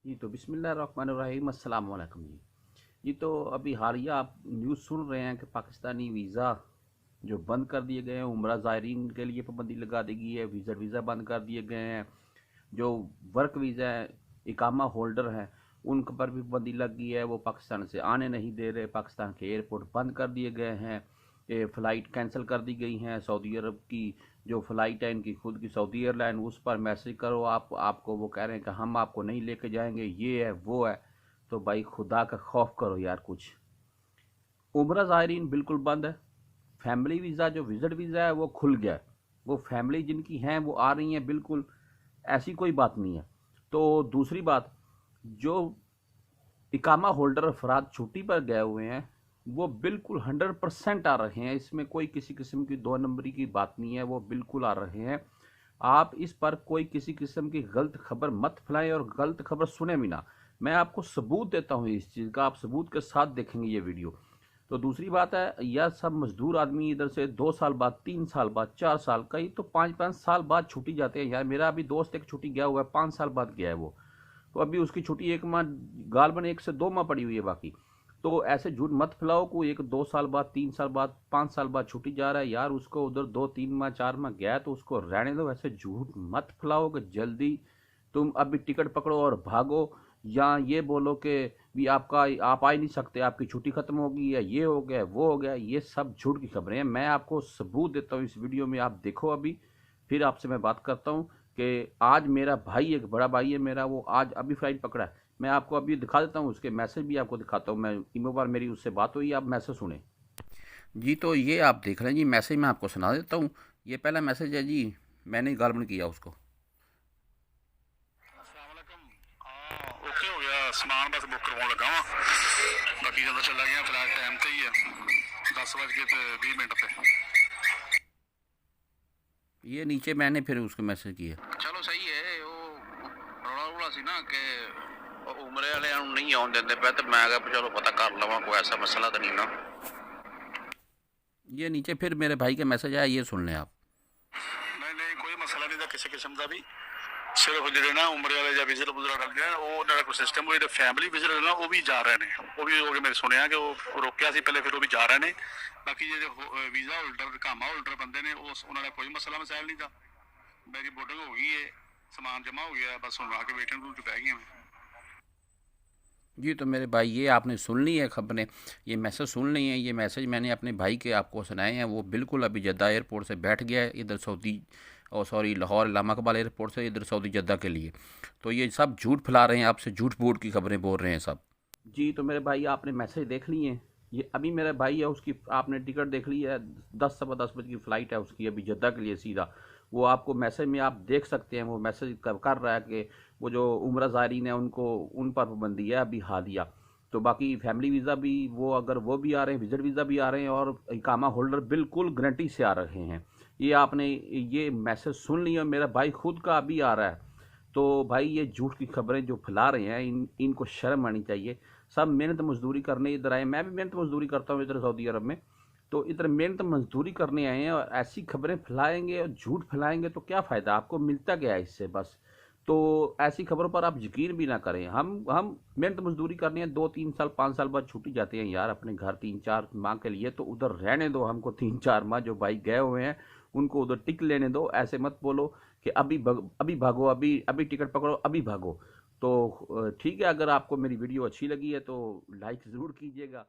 जी तो बिस्मिल्लाहिर्रहमानिर्रहीम अस्सलाम वालेकुम जी। जी तो अभी हालिया आप न्यूज़ सुन रहे हैं कि पाकिस्तानी वीज़ा जो बंद कर दिए गए हैं, उम्रा ज़ायरीन के लिए पाबंदी लगा दी गई है, वीज़ा बंद कर दिए गए हैं। जो वर्क वीज़ा है, इकामा होल्डर हैं, उन पर भी पाबंदी लग गई है, वो पाकिस्तान से आने नहीं दे रहे। पाकिस्तान के एयरपोर्ट बंद कर दिए गए हैं, ये फ़्लाइट कैंसिल कर दी गई हैं। सऊदी अरब की जो फ़्लाइट है इनकी खुद की सऊदी एयरलाइन, उस पर मैसेज करो आपको वो कह रहे हैं कि हम आपको नहीं लेके जाएंगे, ये है वो है। तो भाई खुदा का खौफ करो यार कुछ। उम्रा ज़ायरीन बिल्कुल बंद है। फैमिली वीज़ा जो विज़िट वीज़ा है वो खुल गया है। वो फैमिली जिनकी हैं वो आ रही हैं, बिल्कुल ऐसी कोई बात नहीं है। तो दूसरी बात, जो इकामा होल्डर अफराद छुट्टी पर गए हुए हैं वो बिल्कुल 100% आ रहे हैं। इसमें कोई किसी किस्म की दो नंबरी की बात नहीं है, वो बिल्कुल आ रहे हैं। आप इस पर कोई किसी किस्म की गलत खबर मत फैलाएं और गलत खबर सुने भी ना। मैं आपको सबूत देता हूँ इस चीज़ का, आप सबूत के साथ देखेंगे ये वीडियो। तो दूसरी बात है, यह सब मजदूर आदमी इधर से 2 साल बाद, 3 साल बाद, 4 साल, कई तो 5-5 साल बाद छुट्टी जाते हैं यार। मेरा अभी दोस्त एक छुट्टी गया हुआ है, 5 साल बाद गया है वो। तो अभी उसकी छुट्टी 1 माह, गालबन 1 से 2 माह पड़ी हुई है बाकी। तो ऐसे झूठ मत फैलाओ को एक 2 साल बाद, 3 साल बाद, 5 साल बाद छुट्टी जा रहा है यार। उसको उधर 2-3 माह, 4 माह गया तो उसको रहने दो। ऐसे झूठ मत फैलाओ कि जल्दी तुम अभी टिकट पकड़ो और भागो, या ये बोलो कि भी आप आ ही नहीं सकते, आपकी छुट्टी खत्म होगी, या ये हो गया वो हो गया। ये सब झूठ की खबरें हैं। मैं आपको सबूत देता हूँ इस वीडियो में, आप देखो अभी, फिर आपसे मैं बात करता हूँ कि आज मेरा भाई, एक बड़ा भाई है मेरा, वो आज अभी फ्लाइट पकड़ा है। मैं आपको अभी दिखा देता हूँ, उसके मैसेज भी आपको दिखाता हूँ। मैं ईमो बार मेरी उससे बात हुई, आप मैसेज सुने जी। तो ये आप देख लें जी, मैसेज मैं आपको सुना देता हूँ। ये पहला मैसेज है जी, मैंने गालबन किया उसको। ओके हो गया, समान बस बुक करवाने लगा वा, बाकी ਜਦੋਂ चला गया फ्लाइट टाइम ਤੇ ही है, 10:20 पे। ये नीचे मैंने फिर उसको मैसेज किया। चलो सही है। वो ਰੌਲਾ ਰੌਲਾ ਸੀ ਨਾ ਕਿ ਉਮਰੇ ਵਾਲਿਆਂ ਨੂੰ ਨਹੀਂ ਆਉਣ ਦਿੰਦੇ ਪਏ, ਤੇ ਮੈਂ ਕਿਹਾ ਚਲੋ ਪਤਾ ਕਰ ਲਵਾਂ ਕੋਈ ਐਸਾ ਮਸਲਾ ਤਾਂ ਨਹੀਂ ਨਾ। ये नीचे फिर मेरे भाई का मैसेज आया, ये सुन लें आप। नहीं नहीं, कोई मसला नहीं था किसी किस्म का भी। सिर्फ ਜਿਹੜੇ ਨਾ ਉਮਰੇ ਵਾਲੇ ਜਾਂ ਵਿਜ਼ਿਟ ਵੁਜ਼ਰਾ ਕਰਦੇ ਆ, ਉਹ ਉਹਨਾਂ ਦਾ ਕੋਈ ਸਿਸਟਮ, ਉਹ ਜਿਹੜੇ ਫੈਮਿਲੀ ਵਿਜ਼ਿਟ ਨੇ ਨਾ ਉਹ ਵੀ ਜਾ ਰਹੇ ਨੇ। ਉਹ ਵੀ ਹੋ ਕੇ ਮੈਂ ਸੁਣਿਆ ਕਿ ਉਹ ਰੋਕਿਆ ਸੀ ਪਹਿਲੇ, ਫਿਰ ਉਹ ਵੀ ਜਾ ਰਹੇ ਨੇ। ਬਾਕੀ ਜਿਹੜੇ ਵੀਜ਼ਾ ਹੋਲਡਰ, ਕਾਮਾ ਹੋਲਡਰ ਬੰਦੇ ਨੇ, ਉਹਨਾਂ ਦਾ ਕੋਈ ਮਸਲਾ ਮਸਾਇਲ ਨਹੀਂ था। मेरी बोर्डिंग हो गई है, सामान जमा हो गया है, बस हम आके वेटिंग रूम 'ਚ ਬਹਿ ਗਏ हैं। जी तो मेरे भाई, ये आपने सुन ली है खबरें, ये मैसेज सुन ली है। ये मैसेज मैंने अपने भाई के आपको सुनाए हैं। वो बिल्कुल अभी जद्दा एयरपोर्ट से बैठ गया है इधर सऊदी, और सॉरी लाहौर अल्लामा इकबाल एयरपोर्ट से इधर सऊदी जद्दा के लिए। तो ये सब झूठ फैला रहे हैं, आपसे झूठ बूठ की खबरें बोल रहे हैं सब जी। तो मेरे भाई, आपने मैसेज देख लिए हैं। ये अभी मेरा भाई है, उसकी आपने टिकट देख ली है, 10 सवा 10 बजे की फ़्लाइट है उसकी अभी जद्दा के लिए सीधा। वो आपको मैसेज में आप देख सकते हैं, वो मैसेज कर रहा है कि वो जो उम्रा ज़ायरीन है उनको, उन पर पाबंदी है अभी हालिया। तो बाकी फैमिली वीज़ा भी, वो अगर वो भी आ रहे हैं, विजिट वीज़ा भी आ रहे हैं, और इकामा होल्डर बिल्कुल गारंटी से आ रहे हैं। ये आपने ये मैसेज सुन लिया, मेरा भाई खुद का अभी आ रहा है। तो भाई ये झूठ की खबरें जो फैला रहे हैं, इनको शर्म आनी चाहिए। सब मेहनत मजदूरी करने इधर आए, मैं भी मेहनत मजदूरी करता हूँ इधर सऊदी अरब में। तो इधर मेहनत मजदूरी करने आए हैं और ऐसी खबरें फैलाएंगे और झूठ फैलाएंगे तो क्या फ़ायदा, आपको मिलता क्या है इससे बस। तो ऐसी खबरों पर आप यकीन भी ना करें। हम मेहनत मजदूरी करने हैं, 2-3 साल, 5 साल बाद छुट्टी जाते हैं यार अपने घर 3-4 माह के लिए। तो उधर रहने दो हमको 3-4 माह, जो भाई गए हुए हैं उनको उधर टिक लेने दो। ऐसे मत बोलो कि अभी भागो, अभी टिकट पकड़ो, अभी भागो। तो ठीक है, अगर आपको मेरी वीडियो अच्छी लगी है तो लाइक ज़रूर कीजिएगा।